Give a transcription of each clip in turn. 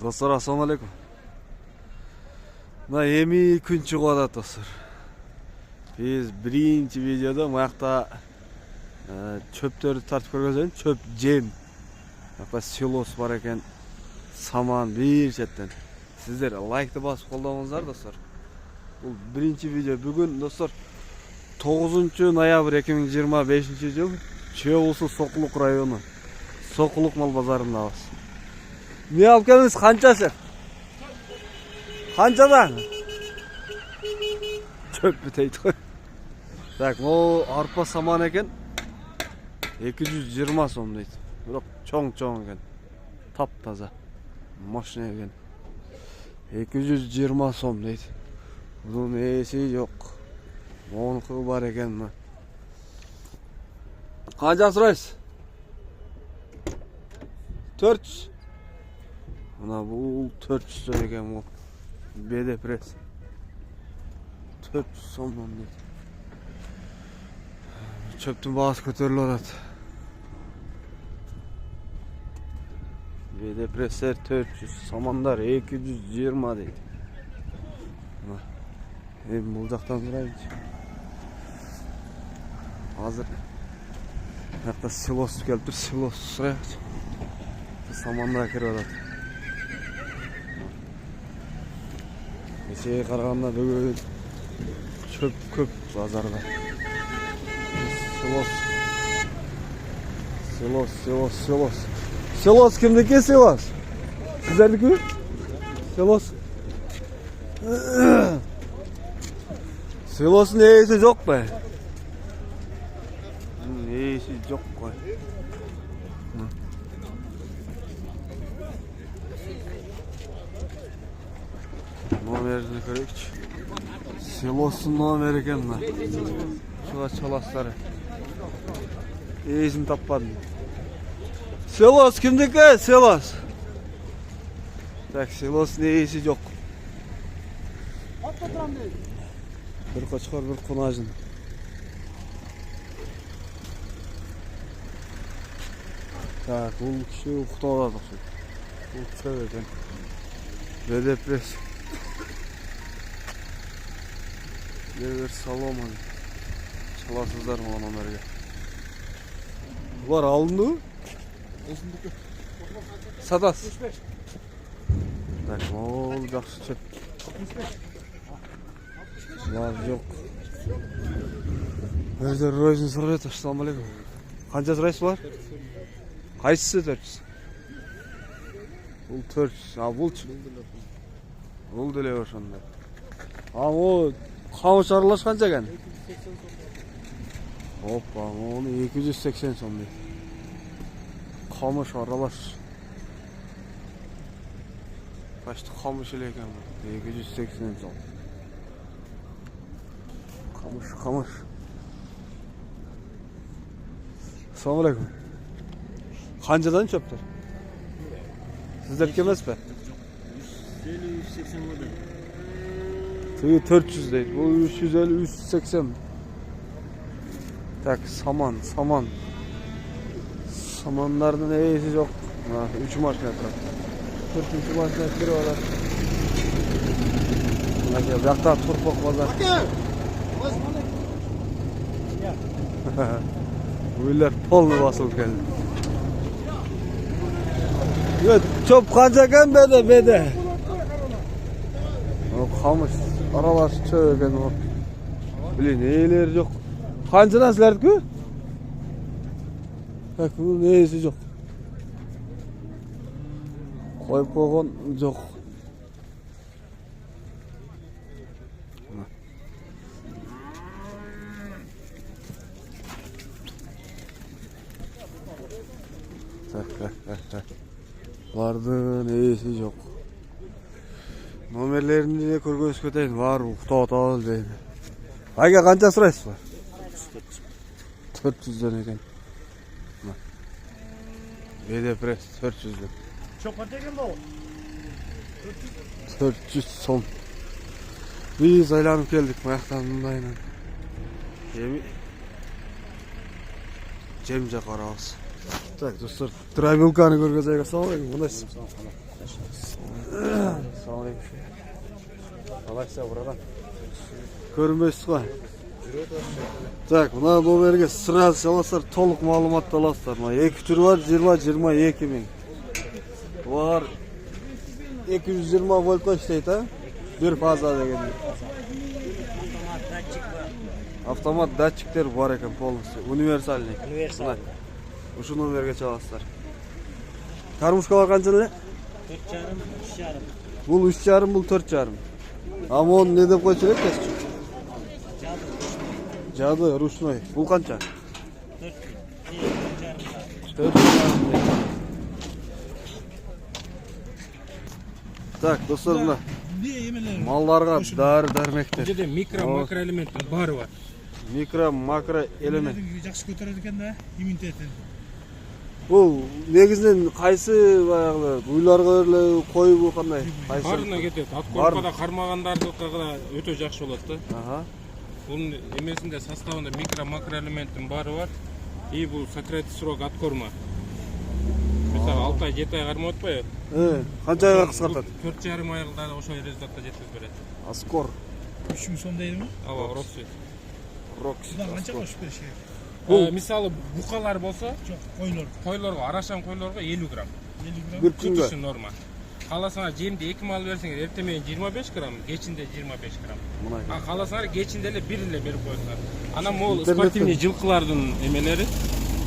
Dostlar, assalomu alaykum. Mana emi kun chiqadi dostlar. Biz birinchi videoda bu yoqda çöpleri tartib ko'rgan, çöp jem. Yoqda silos bor ekan, saman bir chetdan. Sizlar like bosib qo'llamangizlar dostlar. Bu birinchi video. Bugun dostlar 9 noyabr 2025-yil Chevrolet Soquluq rayoni. Soquluq mal bozorindamiz. Ne olib keldingiz? Qanchasi? Qanchadan? Çöp biteydi. Tak, o arpa saman ekan 220 so'm deydi. Biroq cho'ng ekan. Top-toza. Mashina ekan. 220 so'm deydi. Bunun esi yo'q. Monqi bor ekanmi? Qancha so'raysiz? 400. Mana bu 400 so'm ekan bu. BD Press. 400 so'mdan deydi. Çöptün bazı ko'tarilyapti. BD Press'ler 400, samanlar 220 deydi. Hem bu yoqdan so'raymiz. Hozir hatta silos kelib tur, silos so'raymiz. Samanlar kiryapti. Mesele qaraganda bugun çöp ko'p bozorda. Silos kimniki silos? Sizlarniki? Silos. Silos neyisi yok be? Neyisi yok be? Numarini ko'raylik. Silos'un numeri ekanlar. Şuna çalasları. İyisini tapmadım. Silos kimdiki? Silos. Tak, Silos ne iyisi yok. Bir qo'chqor, bir qonajin. Tak, bu kishi uxtoladi. Bu çöp ekan. BD Press. Neler salom hadi. Çalasızlar mı onlarga? Bular alındı. Satas. Tak, ol yaxshi çöp. Var yok. Nerede Roy'un so'raydi? Assalomu alaykum. Qancha so'raysiz var? Qaysisi 400? Bu 400. Ha, bu dile o'shanda. Ha, o qamoq aralash qancha ekan? Hoppa, onu 280 so'm deydi. Qamoq aralash. Başta qamoq ekan bu. 280 so'm. Qamoq. Assalomu alaykum. Qanchadan chopdir? Sizlarga emasmi? 180 model. 400 deydi. Bu 350, 380. Tak, saman. Samanlardan iyisi yok. 3 maşina turadi. 4 maşina kiralar. Mana bu yoqda turpoq bozor. Uylar polni bosib keldi. Yo'q, chop qancha ekan beda. O qamoq aralash çöp ekan o. Bilin, neler yok. Qanchadan sizlarniku? Bak, bu neyisi yok. Qo'yib qo'ygan yo'q. Tak. Vardı, neyisi yok. Nomerlerini de ko'rg'ingiz ko'tayin. Var, uxtotol deydi. Qayga qancha so'raysiz? 400 dan ekan. BD Press 400 dan. Çok qancha ekan bu? 400 so'm. Biz aylanib keldik bu yoqdan bundaydan. Jemja qarabız. Так, достар, Трабилканы көргөзөйүк. Ассаламу алейкум. Кандайсыз? Ассаламу алейкум. Калайсыз, братан? Көрүнбөйсүз го? Так, мына номерге сразу чаласыздар, толук маалымат аласыздар. Мына 2 түрү бар, 20-22 миң. Булар 220 вольтка иштейт, а? Бир фаза деген. Автомат датчиктер бар экен полностью, универсальный. Универсальный. Ушу номерге чаласыздар. Кармушкалар канча эле? 4,5, 3,5. Бул 3,5, бул 4,5. А мону не деп койчу элек эсчи? Жады ручной. Бул канча? 4,5. Так, достор, мына малдарга дары-дармектер. Жерде микро-макро элементтер баары бар. Микро-макро элемент. Жакшы көтөрөт экен да, иммунитетин. Бул негизинен кайсы баягы уйларга эле коюу кандай? Баарына кетет. Аткорпада кармагандардыкы да өтө жакшы болот да. Ага. Бунун эмесинде составында микро-макро элементтин баары бар. И бул сократить срок аткорма. Мисалы 6 ай 7 ай кармап атпайбы? Канча айга кыскартат? 4,5 айда ошол результатка жеткирип берет. Аскор. 3000 сом дейбиз. Ооба, Рокси. Будан канча кошуп бериш керек? Мисалы букалар болсо, Жок, койлор. койлорго, арашан койлорго 50 грамм. 50 грамм. Бир Күн күнгө. үчүн норма. Кааласаңар жемди 2 мал берсеңер, эртең менен 25 грамм, кечинде 25 грамм. Мына. А кааласаңар кечинде эле бир эле берип коесуңар. Анан могул Интернеттен- спортивный жылкылардын эмелери.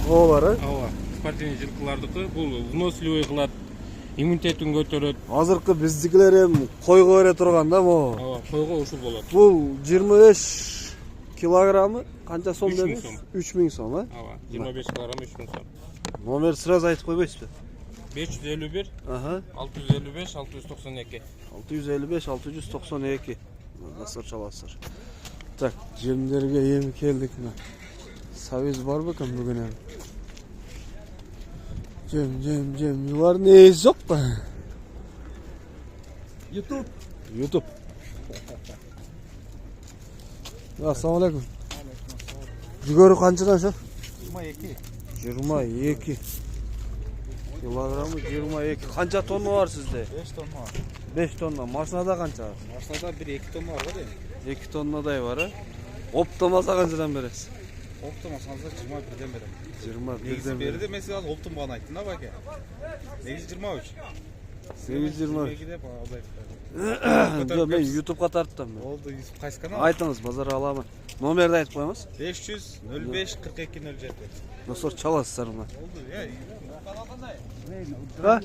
Олар, Ооба, спортивный жылкылардыкы бул выносливый кылат, иммунитетин көтөрөт. Азыркы биздикилер эми койго бере турган да могу. Ооба, койго ушул болот. Бул 25 килограммы канча сом 3000 дедиңиз? сом. 3000 сом, а? Ооба, 25 кг 3000 сом. Номер сразу айтып койбойсузбу? 551 Ага. 655 692. 655 692. Насыр чаласыздар. Так, жемдерге эми келдик мына. Союз барбы экен бүгүн эми? Жем. Булар нейиз жок па? YouTube. Ассаламу алейкум. Жүгөрү канчадан шеф? 22. 22 килограммы 22. Канча тонна бар сизде? 5 тонна бар. 5 тонна. Машинада канча? Машинада 1-2 тонна бар го дейм. 2 тоннадай бар, а? Оптомаса канчадан бересиз? Оптомасаңызда 21ден берем. 21ден Берди мен сиз азыр оптомаган айттым да баке. Негизи 23. 820. 22 деп алдай. Жок, мен YouTube'га тарттым. Болду, кайсы канал? Айтыңыз, базар аламын. Номерди айтып коюңуз. 500 05 42 07. Достор, чаласыздар мына. Болду, я. Канал кандай? Ha?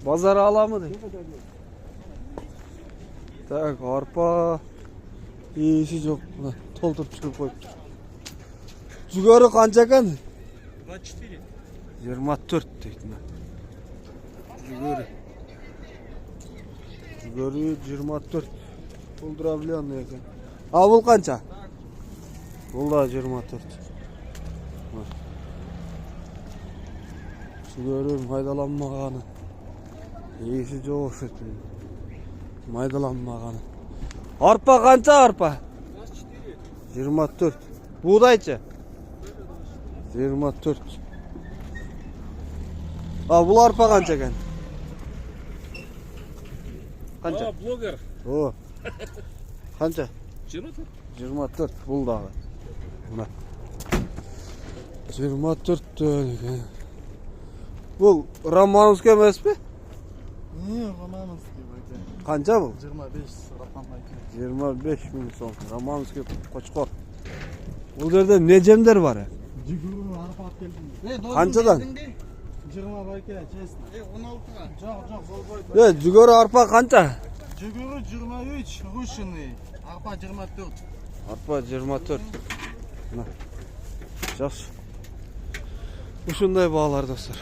Bazara alamı değil. Так, arpa iyisi yok. Толтырып çıkıp koyuptur. Жүгөрү kança ekan? 24. 24 deydi. Жүгөрү 24. Толтырabiliyor ekan. A bul kança? Bul da 24. Жүгөрү майдаланмаганы. Iyisi жок секилди. Майдаланмаганы. Arpa kança arpa? 24. Buğdayçı? 24. A bul arpa kança ekan? Kança? Aa, blogger. O. Kança? 24. 24 bul dağı. Buna. 24 ekan. Bul Romanovskiy emasmi? Romanovskiy baka. Kança bu? 25 Romanovskiy. 25 ming so'm. Romanovskiy Qo'chqor. Bu yerda ne jemler var? Жүгүрү арпа алып келдим. Qanchadan? 20 баке, честно. 16 га. Жок, болбойт. Жүгөрү arpa qancha? Жүгүрү 23, рушный. Арпа 24. Arpa 24. Mana. Жақсы. Ушундай баалар достор.